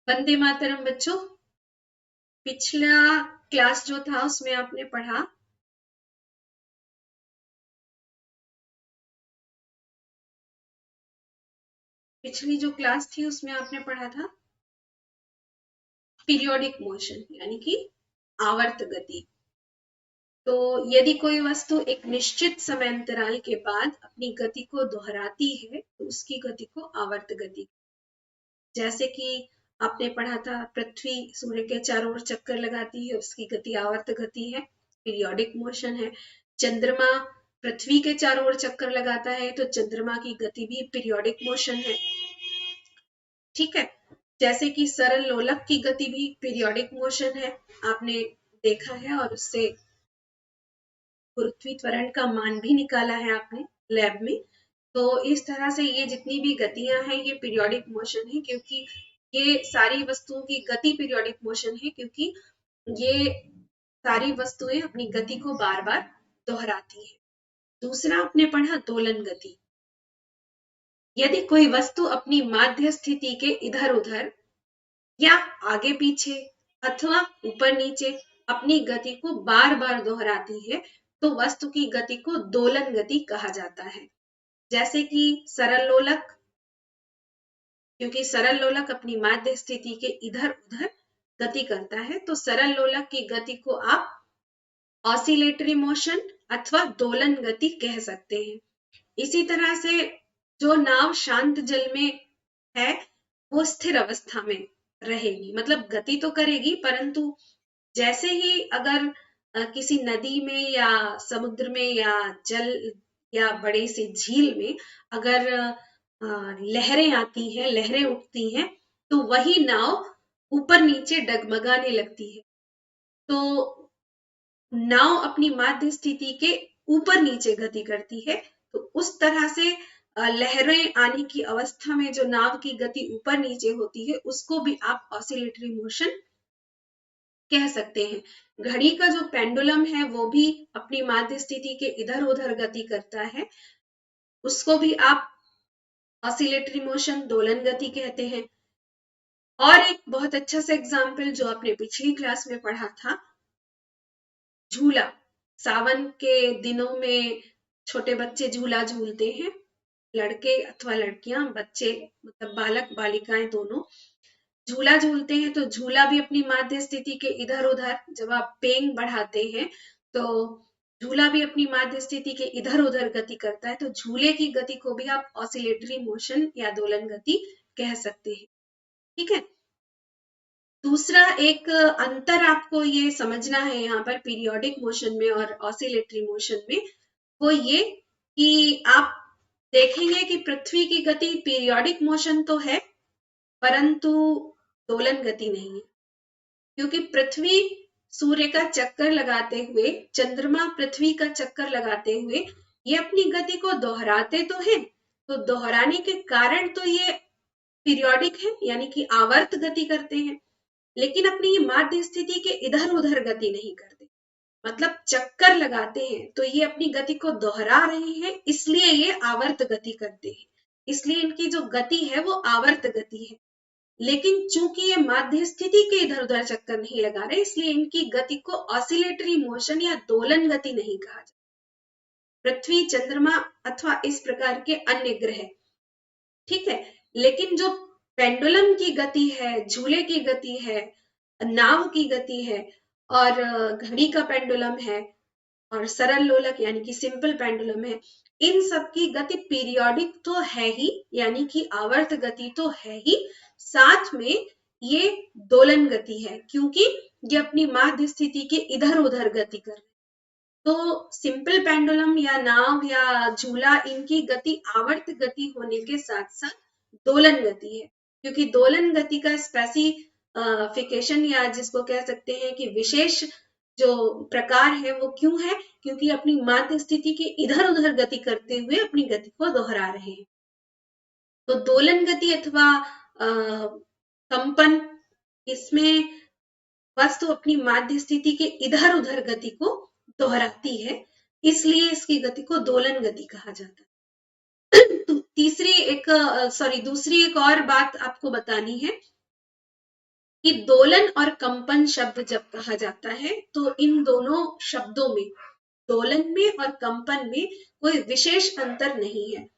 वंदे मातरम बच्चों। पिछला क्लास जो था उसमें आपने पढ़ा पिछली जो क्लास थी उसमें आपने पढ़ा था पीरियोडिक मोशन यानी कि आवर्त गति। तो यदि कोई वस्तु एक निश्चित समय अंतराल के बाद अपनी गति को दोहराती है तो उसकी गति को आवर्त गति। जैसे कि आपने पढ़ा था पृथ्वी सूर्य के चारों ओर चक्कर लगाती है, उसकी गति आवर्त गति है, पीरियोडिक मोशन है। चंद्रमा पृथ्वी के चारों ओर चक्कर लगाता है तो चंद्रमा की गति भी पीरियोडिक मोशन है। ठीक है, जैसे कि सरल लोलक की गति भी पीरियोडिक मोशन है, आपने देखा है और उससे पृथ्वी त्वरण का मान भी निकाला है आपने लैब में। तो इस तरह से ये जितनी भी गतियां हैं ये पीरियोडिक मोशन है, क्योंकि ये सारी वस्तुओं की गति पीरियोडिक मोशन है, क्योंकि ये सारी वस्तुएं अपनी गति को बार बार दोहराती है। दूसरा आपने पढ़ा दोलन गति। यदि कोई वस्तु अपनी माध्य स्थिति के इधर उधर या आगे पीछे अथवा ऊपर नीचे अपनी गति को बार बार दोहराती है तो वस्तु की गति को दोलन गति कहा जाता है। जैसे कि सरल लोलक, क्योंकि सरल लोलक अपनी माध्य स्थिति के इधर उधर गति करता है तो सरल लोलक की गति को आप ऑसिलेटरी मोशन अथवा दोलन गति कह सकते हैं। इसी तरह से जो नाव शांत जल में है वो स्थिर अवस्था में रहेगी, मतलब गति तो करेगी परंतु जैसे ही अगर किसी नदी में या समुद्र में या जल या बड़े से झील में अगर लहरें आती हैं, लहरें उठती हैं तो वही नाव ऊपर नीचे डगमगाने लगती है। तो नाव अपनी माध्य स्थिति के ऊपर नीचे गति करती है, तो उस तरह से लहरें आने की अवस्था में जो नाव की गति ऊपर नीचे होती है उसको भी आप ऑसिलेटरी मोशन कह सकते हैं। घड़ी का जो पेंडुलम है वो भी अपनी माध्य स्थिति के इधर उधर गति करता है, उसको भी आप ऑसिलेटरी मोशन दोलन गति कहते हैं। और एक बहुत अच्छा सा एग्जाम्पल जो आपने पिछली क्लास में पढ़ा था, झूला। सावन के दिनों में छोटे बच्चे झूला झूलते हैं, लड़के अथवा लड़कियां, बच्चे मतलब बालक बालिकाएं दोनों झूला झूलते हैं। तो झूला भी अपनी माध्य स्थिति के इधर उधर, जब आप पेंग बढ़ाते हैं तो झूला भी अपनी माध्य स्थिति के इधर उधर गति करता है, तो झूले की गति को भी आप ऑसिलेटरी मोशन या दोलन गति कह सकते हैं। ठीक है, दूसरा एक अंतर आपको ये समझना है यहाँ पर पीरियोडिक मोशन में और ऑसिलेटरी मोशन में, वो ये कि आप देखेंगे कि पृथ्वी की गति पीरियोडिक मोशन तो है परंतु दोलन गति नहीं है, क्योंकि पृथ्वी सूर्य का चक्कर लगाते हुए, चंद्रमा पृथ्वी का चक्कर लगाते हुए ये अपनी गति को दोहराते तो हैं, तो दोहराने के कारण तो ये पीरियोडिक है यानी कि आवर्त गति करते हैं, लेकिन अपनी माध्य स्थिति के इधर उधर गति नहीं करते। मतलब चक्कर लगाते हैं तो ये अपनी गति को दोहरा रहे हैं, इसलिए ये आवर्त गति करते हैं, इसलिए इनकी जो गति है वो आवर्त गति है। लेकिन चूंकि ये माध्य स्थिति के इधर उधर चक्कर नहीं लगा रहे, इसलिए इनकी गति को ऑसिलेटरी मोशन या दोलन गति नहीं कहा जाता। पृथ्वी, चंद्रमा अथवा इस प्रकार के अन्य ग्रह, ठीक है, लेकिन जो पेंडुलम की गति है, झूले की गति है, नाव की गति है और घड़ी का पेंडुलम है और सरल लोलक यानी कि सिंपल पेंडुलम है, इन सब की गति पीरियोडिक तो है ही यानी कि आवर्त गति तो है ही, साथ में ये दोलन गति है क्योंकि ये अपनी माध्य स्थिति के इधर उधर गति कर रहे। तो सिंपल पेंडुलम या नाव या झूला, इनकी गति आवर्त गति होने के साथ साथ दोलन गति है, क्योंकि दोलन गति का स्पेसिफिकेशन या जिसको कह सकते हैं कि विशेष जो प्रकार है वो क्यों है, क्योंकि अपनी माध्य स्थिति के इधर उधर गति करते हुए अपनी गति को दोहरा रहे हैं। तो दोलन गति अथवा कंपन, इसमें वस्तु अपनी माध्य स्थिति के इधर उधर गति को दोहराती है, इसलिए इसकी गति को दोलन गति कहा जाता है। तो दूसरी एक और बात आपको बतानी है कि दोलन और कंपन शब्द जब कहा जाता है तो इन दोनों शब्दों में, दोलन में और कंपन में कोई विशेष अंतर नहीं है।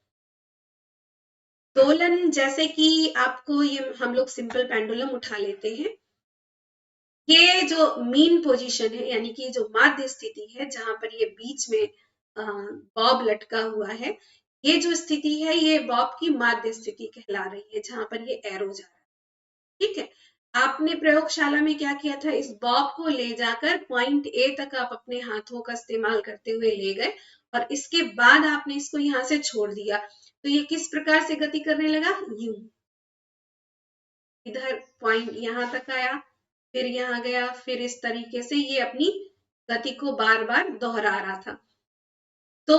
दोलन जैसे कि आपको ये हम लोग सिंपल पेंडुलम उठा लेते हैं, ये जो मीन पोजीशन है यानी कि जो माध्य स्थिति है जहां पर ये बीच में बॉब लटका हुआ है, ये जो स्थिति है ये बॉब की माध्य स्थिति कहला रही है जहां पर ये एरो जा रहा है। ठीक है, आपने प्रयोगशाला में क्या किया था, इस बॉब को ले जाकर पॉइंट ए तक आप अपने हाथों का इस्तेमाल करते हुए ले गए और इसके बाद आपने इसको यहाँ से छोड़ दिया, तो ये किस प्रकार से गति करने लगा, यूं, इधर पॉइंट यहाँ तक आया, फिर यहाँ गया, फिर इस तरीके से ये अपनी गति को बार बार दोहरा रहा था। तो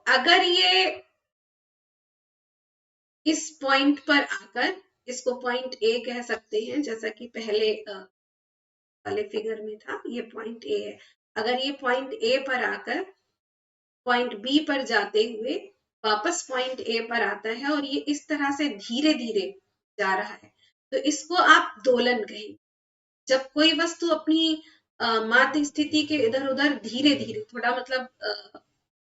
अगर ये इस पॉइंट पर आकर, इसको पॉइंट ए कह सकते हैं जैसा कि पहले वाले फिगर में था, ये पॉइंट ए है, अगर ये पॉइंट ए पर आकर पॉइंट बी पर जाते हुए वापस पॉइंट ए पर आता है और ये इस तरह से धीरे धीरे जा रहा है, तो इसको आप दोलन कहेंगे। जब कोई वस्तु अपनी माध्य स्थिति के इधर उधर धीरे धीरे, थोड़ा मतलब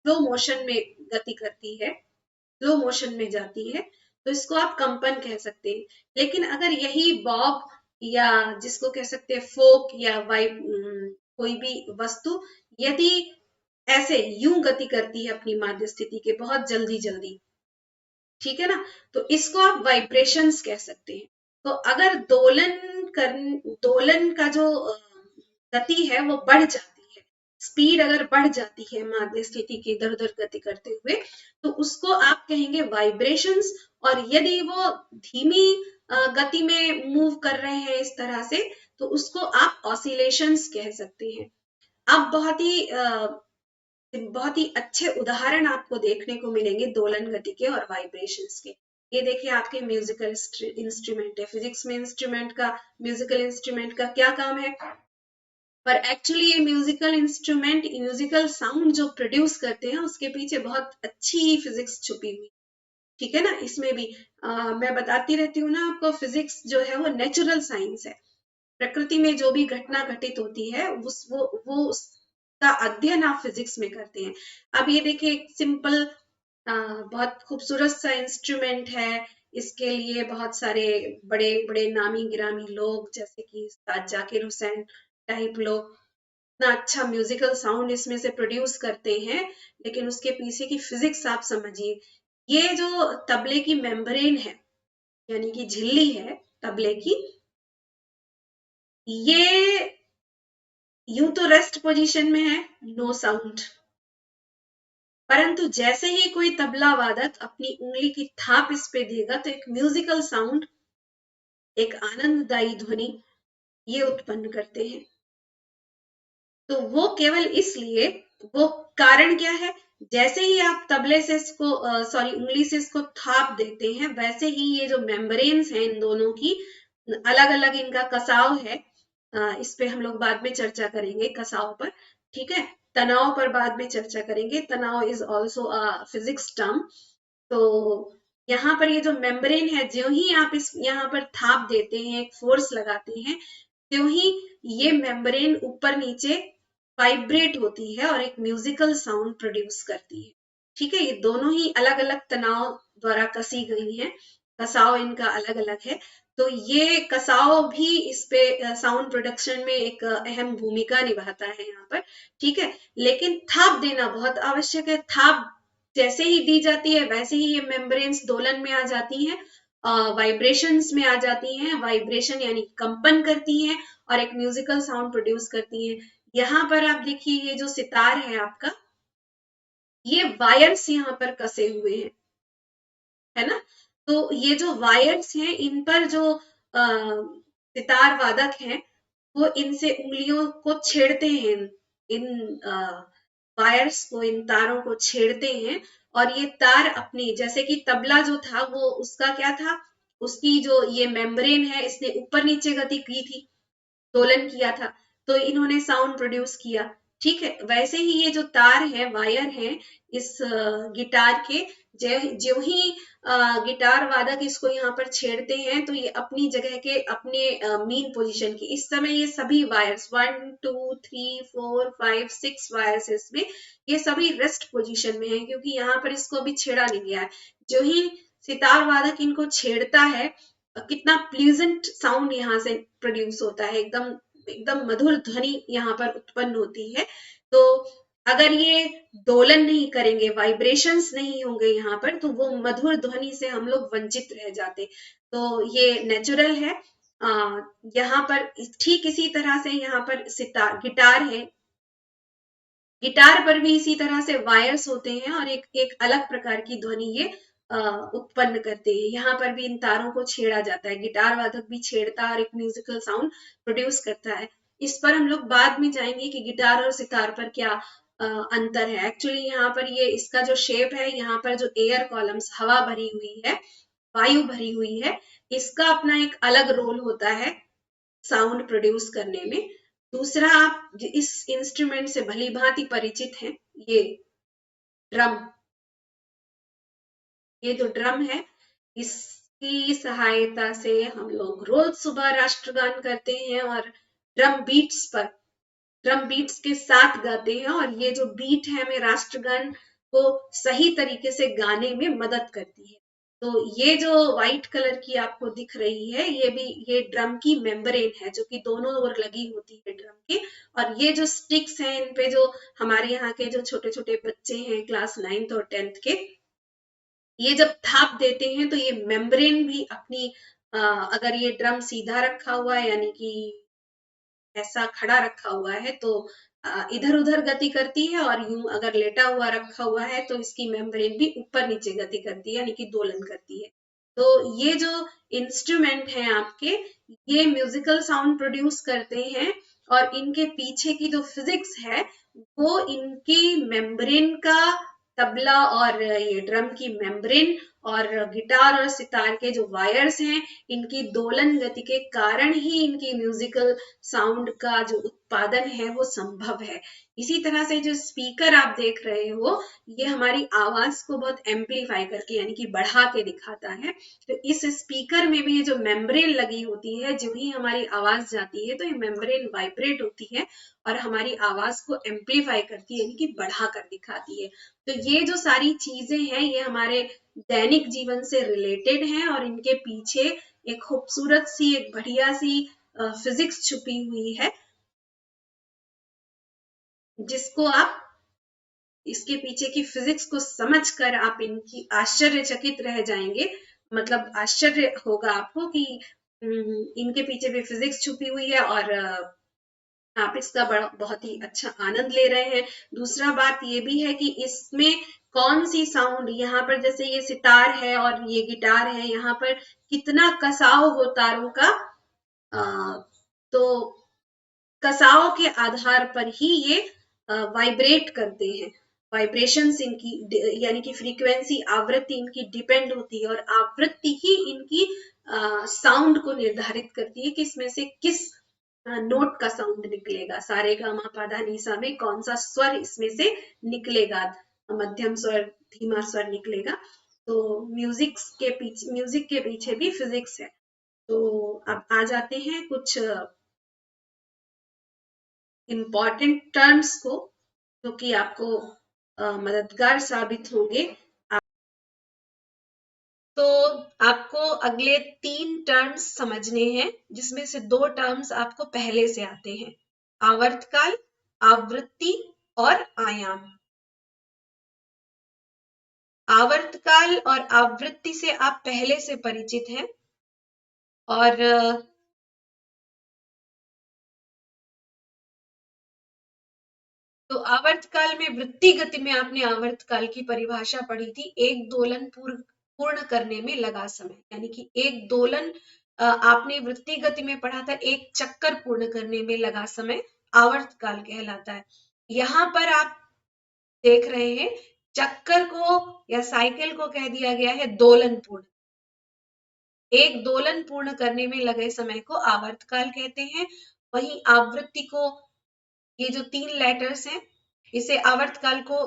स्लो मोशन में गति करती है, स्लो मोशन में जाती है, तो इसको आप कंपन कह सकते हैं। लेकिन अगर यही बॉब या जिसको कह सकते हैं फोक या कोई भी वस्तु यदि ऐसे यूं गति करती है अपनी माध्य स्थिति के बहुत जल्दी जल्दी, ठीक है ना, तो इसको आप वाइब्रेशंस कह सकते हैं। तो अगर दोलन का जो गति है वो बढ़ जाती है, स्पीड अगर बढ़ जाती है माध्य स्थिति की इधर उधर गति करते हुए, तो उसको आप कहेंगे वाइब्रेशंस। और यदि वो धीमी गति में मूव कर रहे हैं इस तरह से, तो उसको आप ऑसिलेशंस कह सकते हैं। अब बहुत ही अच्छे उदाहरण आपको देखने को मिलेंगे दोलन गति के और वाइब्रेशंस के। ये देखिए आपके म्यूजिकल इंस्ट्रूमेंट है, फिजिक्स में इंस्ट्रूमेंट का, म्यूजिकल इंस्ट्रूमेंट का क्या काम है, पर एक्चुअली ये म्यूजिकल इंस्ट्रूमेंट म्यूजिकल साउंड जो प्रोड्यूस करते हैं उसके पीछे बहुत अच्छी फिजिक्स छुपी हुई, ठीक है ना। इसमें भी मैं बताती रहती हूँ ना आपको, फिजिक्स जो है वो नेचुरल साइंस है, प्रकृति में जो भी घटना घटित होती है वो उसका अध्ययन आप फिजिक्स में करते हैं। अब ये देखिए एक सिंपल बहुत खूबसूरत सा इंस्ट्रूमेंट है, इसके लिए बहुत सारे बड़े बड़े नामी गिरामी लोग जैसे कि जाकिर हुसैन टाइप लोग इतना अच्छा म्यूजिकल साउंड इसमें से प्रोड्यूस करते हैं, लेकिन उसके पीछे की फिजिक्स आप समझिए। ये जो तबले की मेम्ब्रेन है यानी कि झिल्ली है तबले की, ये यूं तो रेस्ट पोजीशन में है, नो साउंड, परंतु जैसे ही कोई तबला वादक अपनी उंगली की थाप इस पे देगा तो एक म्यूजिकल साउंड, एक आनंददायी ध्वनि ये उत्पन्न करते हैं। तो वो केवल इसलिए, वो कारण क्या है, जैसे ही आप तबले से इसको उंगली से इसको थाप देते हैं, वैसे ही ये जो मेम्ब्रेन्स हैं इन दोनों की अलग अलग इनका कसाव है, इस पे हम लोग बाद में चर्चा करेंगे कसाव पर, ठीक है। तनाव पर बाद में चर्चा करेंगे, तनाव is also a physics term. तो यहाँ पर ये जो मेम्ब्रेन है, जो ही आप इस यहाँ पर थाप देते हैं, एक फोर्स लगाते हैं, त्यों ही ये मेम्ब्रेन ऊपर नीचे वाइब्रेट होती है और एक म्यूजिकल साउंड प्रोड्यूस करती है, ठीक है। ये दोनों ही अलग अलग तनाव द्वारा कसी गई हैं, कसाव इनका अलग अलग है, तो ये कसाव भी इस पे साउंड प्रोडक्शन में एक अहम भूमिका निभाता है यहाँ पर, ठीक है। लेकिन थाप देना बहुत आवश्यक है, थाप जैसे ही दी जाती है वैसे ही ये मेम्ब्रेन्स दोलन में आ जाती हैं, वाइब्रेशंस में आ जाती हैं, वाइब्रेशन यानी कंपन करती हैं और एक म्यूजिकल साउंड प्रोड्यूस करती हैं। यहाँ पर आप देखिए ये जो सितार है आपका, ये वायर्स यहाँ पर कसे हुए हैं, है ना। तो ये जो वायर्स हैं इन पर जो सितार वादक हैं वो इनसे उंगलियों को छेड़ते हैं, इन वायर्स को, इन तारों को छेड़ते हैं, और ये तार अपनी, जैसे कि तबला जो था वो उसका क्या था, उसकी जो ये मेम्ब्रेन है इसने ऊपर नीचे गति की थी, दोलन किया था, तो इन्होंने साउंड प्रोड्यूस किया, ठीक है। वैसे ही ये जो तार है, वायर है इस गिटार के, जो ही गिटार वादक इसको यहाँ पर छेड़ते हैं तो ये अपनी जगह के अपने मेन पोजीशन की, इस समय ये सभी वायर्स 1 2 3 4 5 6 वायर्स इसमें, ये सभी रेस्ट पोजीशन में है क्योंकि यहाँ पर इसको अभी छेड़ा नहीं गया है। जो ही सितार वादक इनको छेड़ता है, कितना प्लीजेंट साउंड यहाँ से प्रोड्यूस होता है, एकदम एकदम मधुर ध्वनि यहाँ पर उत्पन्न होती है। तो अगर ये दोलन नहीं करेंगे, वाइब्रेशंस नहीं होंगे यहाँ पर, तो वो मधुर ध्वनि से हम लोग वंचित रह जाते। तो ये नेचुरल है। यहाँ पर ठीक इसी तरह से यहाँ पर सितार गिटार है, गिटार पर भी इसी तरह से वायर्स होते हैं और एक अलग प्रकार की ध्वनि ये उत्पन्न करते हैं। यहाँ पर भी इन तारों को छेड़ा जाता है, गिटार वादक भी छेड़ता है और एक म्यूजिकल साउंड प्रोड्यूस करता है। इस पर हम लोग बाद में जाएंगे कि गिटार और सितार पर क्या अंतर है। एक्चुअली यहाँ पर ये इसका जो शेप है, यहाँ पर जो एयर कॉलम्स, हवा भरी हुई है, वायु भरी हुई है, इसका अपना एक अलग रोल होता है साउंड प्रोड्यूस करने में। दूसरा, आप इस इंस्ट्रूमेंट से भली भांति परिचित हैं, ये ड्रम, ये जो ड्रम है इसकी सहायता से हम लोग रोज सुबह राष्ट्रगान करते हैं और ड्रम बीट्स के साथ गाते हैं, और ये जो बीट है हमें राष्ट्रगान को सही तरीके से गाने में मदद करती है। तो ये जो व्हाइट कलर की आपको दिख रही है, ये ड्रम की मेम्ब्रेन है जो कि दोनों ओर लगी होती है ड्रम के। और ये जो स्टिक्स हैं, इन पे जो हमारे यहाँ के जो छोटे छोटे बच्चे हैं क्लास 9th और 10th के, ये जब थाप देते हैं तो ये मेम्ब्रेन भी अपनी अगर ये ड्रम सीधा रखा हुआ है यानी कि ऐसा खड़ा रखा हुआ है तो इधर उधर गति करती है, और यूं अगर लेटा हुआ रखा हुआ है तो इसकी मेम्ब्रेन भी ऊपर नीचे गति करती है यानी कि दोलन करती है। तो ये जो इंस्ट्रूमेंट हैं आपके, ये म्यूजिकल साउंड प्रोड्यूस करते हैं, और इनके पीछे की जो फिजिक्स है वो इनकी मेम्ब्रेन का, तबला और ये ड्रम की मेम्ब्रेन और गिटार और सितार के जो वायर्स हैं, इनकी दोलन गति के कारण ही इनकी म्यूजिकल साउंड का जो उत्पादन है वो संभव है। इसी तरह से जो स्पीकर आप देख रहे हो, ये हमारी आवाज को बहुत एम्पलीफाई करके यानी कि बढ़ा के दिखाता है। तो इस स्पीकर में भी ये जो मेम्ब्रेन लगी होती है, जो ही हमारी आवाज जाती है तो ये मेम्ब्रेन वाइब्रेट होती है और हमारी आवाज को एम्पलीफाई करती है यानी कि बढ़ा कर दिखाती है। तो ये जो सारी चीजें हैं ये हमारे दैनिक जीवन से रिलेटेड हैं, और इनके पीछे एक खूबसूरत सी, एक बढ़िया सी फिजिक्स छुपी हुई है, जिसको आप, इसके पीछे की फिजिक्स को समझकर आप इनकी आश्चर्यचकित रह जाएंगे। मतलब आश्चर्य होगा आपको कि इनके पीछे भी फिजिक्स छुपी हुई है और आप इसका बहुत ही अच्छा आनंद ले रहे हैं। दूसरा बात ये भी है कि इसमें कौन सी साउंड, यहाँ पर जैसे ये सितार है और ये गिटार है, यहाँ पर कितना कसाव हो तारों का, तो कसाव के आधार पर ही ये वाइब्रेट करते हैं। वाइब्रेशंस इनकी यानी कि फ्रीक्वेंसी, आवृत्ति इनकी डिपेंड होती है, और आवृत्ति ही इनकी साउंड को निर्धारित करती है कि इसमें से किस नोट का साउंड निकलेगा, सारे गा मा पा धा नी सा में कौन सा स्वर इसमें से निकलेगा, मध्यम स्वर, धीमा स्वर निकलेगा। तो म्यूजिक के पीछे भी फिजिक्स है। तो अब आ जाते हैं कुछ इम्पॉर्टेंट टर्म्स को, जो कि आपको मददगार साबित होंगे। तो आपको अगले 3 टर्म्स समझने हैं, जिसमें से 2 टर्म्स आपको पहले से आते हैं, आवर्तकाल, आवृत्ति और आयाम। आवर्तकाल और आवृत्ति से आप पहले से परिचित हैं, और तो आवर्तकाल में, वृत्ति गति में आपने आवर्तकाल की परिभाषा पढ़ी थी, एक दोलन पूर्ण करने में लगा समय, यानी कि एक दोलन आपने वृत्ति गति में पढ़ा था, एक चक्कर पूर्ण करने में लगा समय आवर्तकाल कहलाता है। यहाँ पर आप देख रहे हैं चक्कर को या साइकिल को कह दिया गया है दोलन पूर्ण। एक दोलन पूर्ण करने में लगे समय को आवर्तकाल कहते हैं। वहीं आवृत्ति को ये जो 3 लेटर्स हैं इसे आवर्तकाल को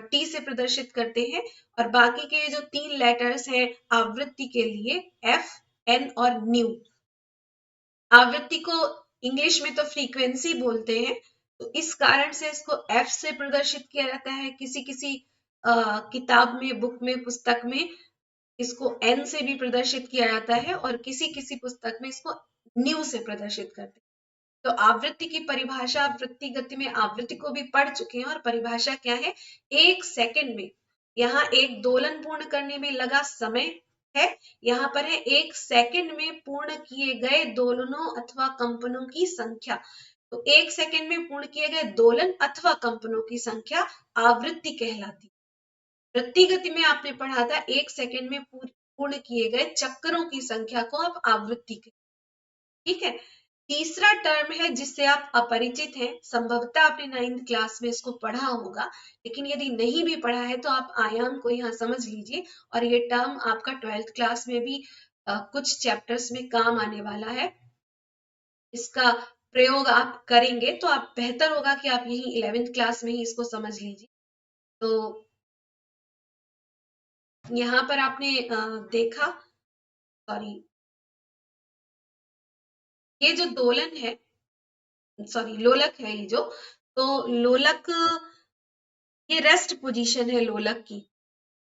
टी से प्रदर्शित करते हैं, और बाकी के जो 3 लेटर्स हैं आवृत्ति के लिए एफ, एन और न्यू। आवृत्ति को इंग्लिश में तो फ्रीक्वेंसी बोलते हैं, तो इस कारण से इसको एफ से प्रदर्शित किया जाता है। किसी किसी किताब में, बुक में, पुस्तक में इसको एन से भी प्रदर्शित किया जाता है, और किसी किसी पुस्तक में इसको न्यू से प्रदर्शित करते हैं। तो आवृत्ति की परिभाषा, आवृत्ति गति में आवृत्ति को भी पढ़ चुके हैं, और परिभाषा क्या है, 1 सेकंड में, यहाँ एक दोलन पूर्ण करने में लगा समय है, यहाँ पर है 1 सेकंड में पूर्ण किए गए दोलनों अथवा कंपनों की संख्या। तो 1 सेकंड में पूर्ण किए गए दोलन अथवा कंपनों की संख्या आवृत्ति कहलाती। वृत्ति गति में आपने पढ़ा था 1 सेकंड में पूर्ण किए गए चक्रों की संख्या को आप आवृत्ति कहते हैं। ठीक है। तीसरा टर्म है जिससे आप अपरिचित हैं, संभवतः आपने 9th क्लास में इसको पढ़ा होगा, लेकिन यदि नहीं भी पढ़ा है तो आप आयाम को यहाँ समझ लीजिए, और ये टर्म आपका 12th क्लास में भी कुछ चैप्टर्स में काम आने वाला है। इसका प्रयोग आप करेंगे तो आप बेहतर होगा कि आप यही 11th क्लास में ही इसको समझ लीजिए। तो यहाँ पर आपने देखा, सॉरी, ये जो दोलन है, सॉरी लोलक है ये जो, तो लोलक ये रेस्ट पोजीशन है लोलक की।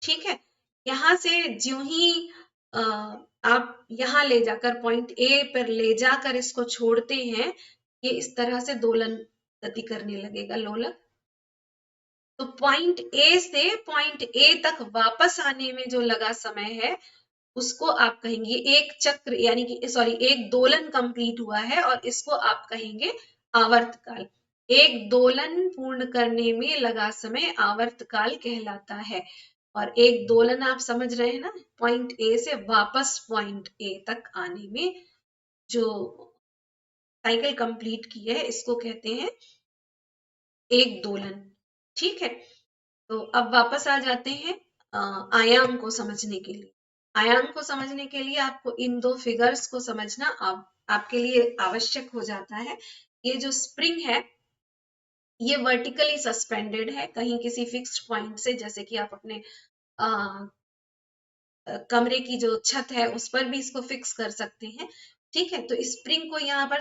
ठीक है। यहां से ज्यों ही आप यहाँ ले जाकर पॉइंट ए पर ले जाकर इसको छोड़ते हैं, ये इस तरह से दोलन गति करने लगेगा लोलक। तो पॉइंट ए से पॉइंट ए तक वापस आने में जो लगा समय है उसको आप कहेंगे एक चक्र, यानी कि सॉरी एक दोलन कंप्लीट हुआ है, और इसको आप कहेंगे आवर्तकाल। एक दोलन पूर्ण करने में लगा समय आवर्तकाल कहलाता है। और एक दोलन आप समझ रहे हैं ना, पॉइंट ए से वापस पॉइंट ए तक आने में जो साइकिल कंप्लीट की है इसको कहते हैं एक दोलन। ठीक है। तो अब वापस आ जाते हैं आयाम को समझने के लिए। आयाम को समझने के लिए आपको इन दो फिगर्स को समझना आपके लिए आवश्यक हो जाता है। ये जो स्प्रिंग है ये वर्टिकली सस्पेंडेड है कहीं किसी फिक्स्ड पॉइंट से, जैसे कि आप अपने कमरे की जो छत है उस पर भी इसको फिक्स कर सकते हैं। ठीक है। तो स्प्रिंग को यहाँ पर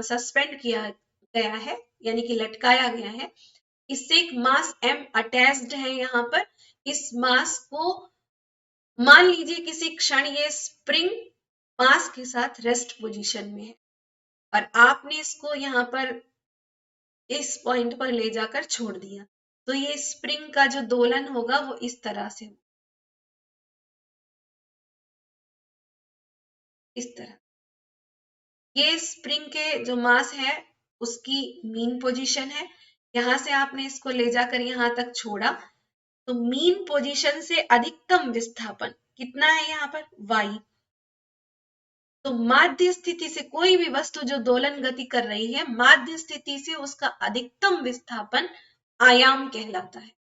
सस्पेंड किया गया है, यानी कि लटकाया गया है। इससे एक मास m अटैच्ड है यहाँ पर। इस मास को मान लीजिए किसी क्षण ये स्प्रिंग मास के साथ रेस्ट पोजीशन में है, और आपने इसको यहाँ पर इस पॉइंट पर ले जाकर छोड़ दिया, तो ये स्प्रिंग का जो दोलन होगा वो इस तरह से, इस तरह। ये स्प्रिंग के जो मास है उसकी मीन पोजीशन है। यहां से आपने इसको ले जाकर यहां तक छोड़ा, तो मीन पोजीशन से अधिकतम विस्थापन कितना है यहाँ पर y। तो माध्य स्थिति से कोई भी वस्तु जो दोलन गति कर रही है, माध्य स्थिति से उसका अधिकतम विस्थापन आयाम कहलाता है।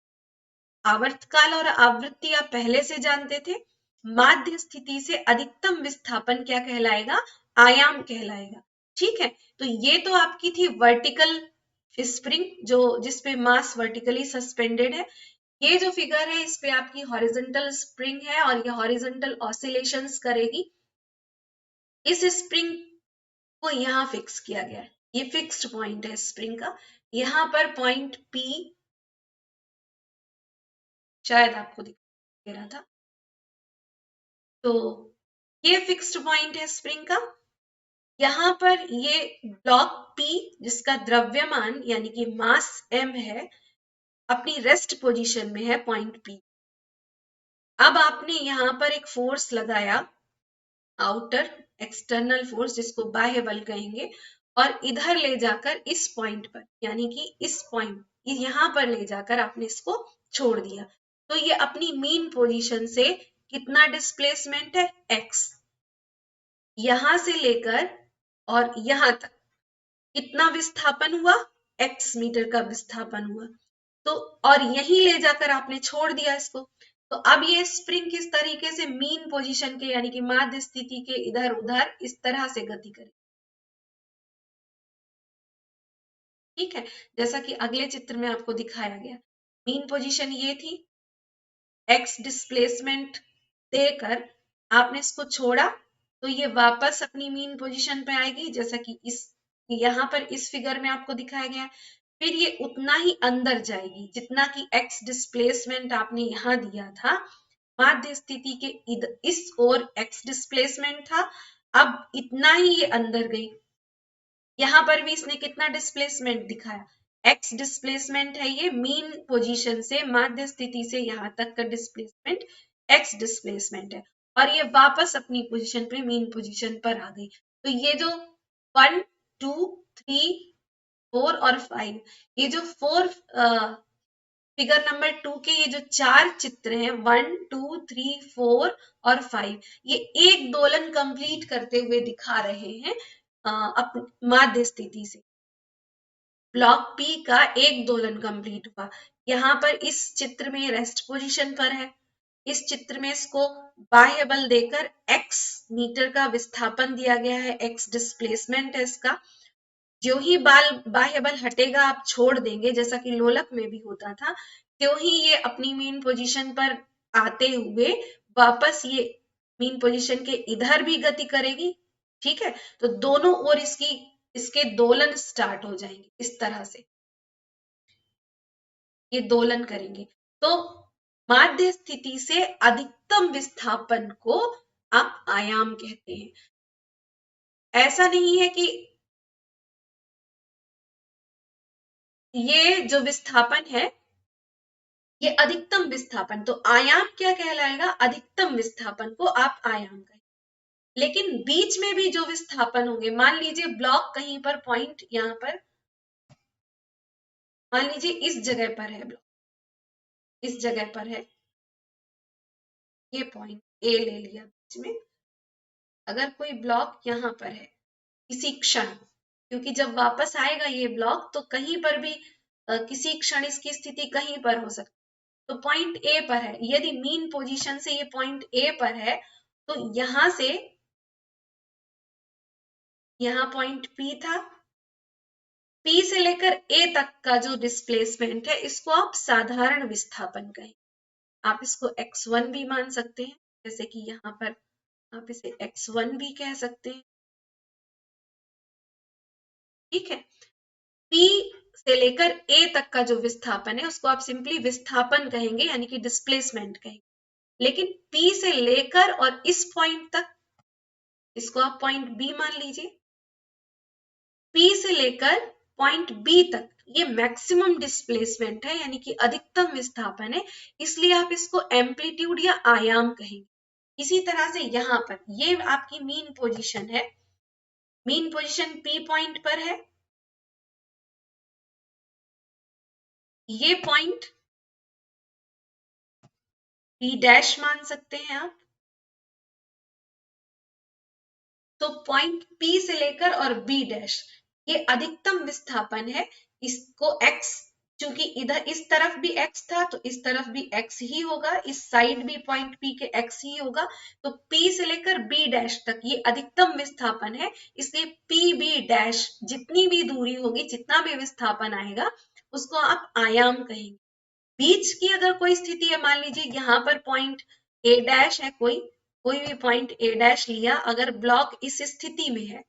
आवर्तकाल और आवृत्ति आप पहले से जानते थे। माध्य स्थिति से अधिकतम विस्थापन क्या कहलाएगा, आयाम कहलाएगा। ठीक है। तो ये तो आपकी थी वर्टिकल स्प्रिंग जो जिसपे मास वर्टिकली सस्पेंडेड है। ये जो फिगर है इस पे आपकी हॉरिजॉन्टल स्प्रिंग है, और ये हॉरिजॉन्टल ऑसिलेशंस करेगी। इस स्प्रिंग को यहाँ फिक्स किया गया है, ये फिक्स्ड पॉइंट है स्प्रिंग का। यहाँ पर पॉइंट P शायद आपको दिख रहा था, तो ये फिक्स्ड पॉइंट है स्प्रिंग का। यहाँ पर ये ब्लॉक P जिसका द्रव्यमान यानी कि मास m है, अपनी रेस्ट पोजीशन में है पॉइंट P। अब आपने यहाँ पर एक फोर्स लगाया, आउटर एक्सटर्नल फोर्स जिसको बाह्य बल कहेंगे, और इधर ले जाकर इस पॉइंट पर, यानी कि इस पॉइंट यहाँ पर ले जाकर आपने इसको छोड़ दिया। तो ये अपनी मीन पोजीशन से कितना डिस्प्लेसमेंट है, x। यहां से लेकर और यहां तक कितना विस्थापन हुआ, x मीटर का विस्थापन हुआ। तो और यहीं ले जाकर आपने छोड़ दिया इसको। तो अब ये स्प्रिंग किस तरीके से मीन पोजीशन के यानी कि माध्य स्थिति के इधर उधर इस तरह से गति करे। ठीक है, जैसा कि अगले चित्र में आपको दिखाया गया, मीन पोजीशन ये थी, एक्स डिस्प्लेसमेंट देकर आपने इसको छोड़ा तो ये वापस अपनी मीन पोजीशन पे आएगी, जैसा कि इस यहाँ पर इस फिगर में आपको दिखाया गया है। फिर ये उतना ही अंदर जाएगी जितना कि एक्स डिस्प्लेसमेंट आपने यहाँ दिया था। माध्य स्थिति के इस ओर एक्स डिस्प्लेसमेंट था, अब इतना ही ये अंदर गई। यहाँ पर भी इसने कितना डिस्प्लेसमेंट दिखाया, एक्स डिस्प्लेसमेंट है, ये मीन पोजीशन से माध्य स्थिति से यहाँ तक का डिस्प्लेसमेंट एक्स डिस्प्लेसमेंट है, और ये वापस अपनी पोजीशन पे मीन पोजीशन पर आ गई। तो ये जो 1 2 3 4 और 5, ये जो फिगर नंबर 2 के ये जो 4 चित्र हैं 1 2 3 4 और 5, ये एक दोलन कंप्लीट करते हुए दिखा रहे हैं माध्य स्थिति से। ब्लॉक पी का एक दोलन कंप्लीट हुआ, यहाँ पर इस चित्र में रेस्ट पोजीशन पर है, इस चित्र में इसको बाह्य बल देकर x मीटर का विस्थापन दिया गया है, x डिस्प्लेसमेंट है इसका। जो ही बाह्य बल हटेगा आप छोड़ देंगे, जैसा कि लोलक में भी होता था, त्यों ही ये अपनी मीन पोजीशन पर आते हुए वापस ये मीन पोजीशन के इधर भी गति करेगी। ठीक है, तो दोनों ओर इसके दोलन स्टार्ट हो जाएंगे, इस तरह से ये दोलन करेंगे। तो माध्य स्थिति से अधिकतम विस्थापन को आप आयाम कहते हैं। ऐसा नहीं है कि ये जो विस्थापन है ये अधिकतम विस्थापन, तो आयाम क्या कहलाएगा, अधिकतम विस्थापन को आप आयाम कहें। लेकिन बीच में भी जो विस्थापन होंगे, मान लीजिए ब्लॉक कहीं पर पॉइंट यहाँ पर, मान लीजिए इस जगह पर है ब्लॉक, इस जगह पर है, ये पॉइंट ए ले लिया बीच में। अगर कोई ब्लॉक यहाँ पर है किसी क्षण, क्योंकि जब वापस आएगा ये ब्लॉक तो कहीं पर भी किसी क्षण इसकी स्थिति कहीं पर हो सकती, तो पॉइंट ए पर है, यदि मीन पोजीशन से ये पॉइंट ए पर है तो यहां से यहाँ पॉइंट पी था, पी से लेकर ए तक का जो डिस्प्लेसमेंट है इसको आप साधारण विस्थापन कहें। आप इसको x1 भी मान सकते हैं, जैसे कि यहाँ पर आप इसे x1 भी कह सकते हैं। ठीक है, P से लेकर A तक का जो विस्थापन है उसको आप सिंपली विस्थापन कहेंगे, यानी कि डिस्प्लेसमेंट कहेंगे। लेकिन P से लेकर और इस पॉइंट तक, इसको आप पॉइंट B मान लीजिए, P से लेकर पॉइंट B तक ये मैक्सिमम डिस्प्लेसमेंट है, यानी कि अधिकतम विस्थापन है, इसलिए आप इसको एम्पलीट्यूड या आयाम कहेंगे। इसी तरह से यहाँ पर ये आपकी मीन पोजीशन है, मीन पोजीशन P पॉइंट पर है, ये पॉइंट P डैश मान सकते हैं आप। तो पॉइंट P से लेकर और B डैश ये अधिकतम विस्थापन है, इसको x, चूंकि इधर इस तरफ भी x था तो इस तरफ भी x ही होगा, इस साइड भी पॉइंट P के x ही होगा, तो P से लेकर B डैश तक ये अधिकतम विस्थापन है, इसलिए PB डैश जितनी भी दूरी होगी, जितना भी विस्थापन आएगा उसको आप आयाम कहेंगे। बीच की अगर कोई स्थिति है, मान लीजिए यहाँ पर पॉइंट A डैश है, कोई भी पॉइंट A डैश लिया, अगर ब्लॉक इस स्थिति में है,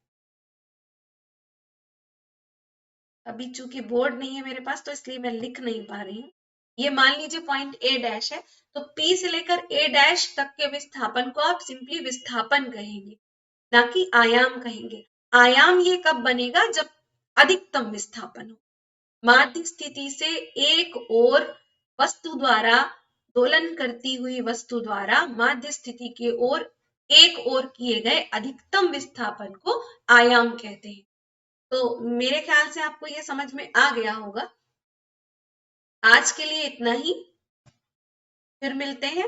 अभी चूंकि बोर्ड नहीं है मेरे पास तो इसलिए मैं लिख नहीं पा रही हूँ, ये मान लीजिए पॉइंट A डैश है, तो P से लेकर A डैश तक के विस्थापन को आप सिंपली विस्थापन कहेंगे, ना कि आयाम कहेंगे। आयाम ये कब बनेगा, जब अधिकतम विस्थापन हो, माध्य स्थिति से एक ओर वस्तु द्वारा दोलन करती हुई वस्तु द्वारा माध्य स्थिति के ओर एक ओर किए गए अधिकतम विस्थापन को आयाम कहते हैं। तो मेरे ख्याल से आपको ये समझ में आ गया होगा। आज के लिए इतना ही, फिर मिलते हैं।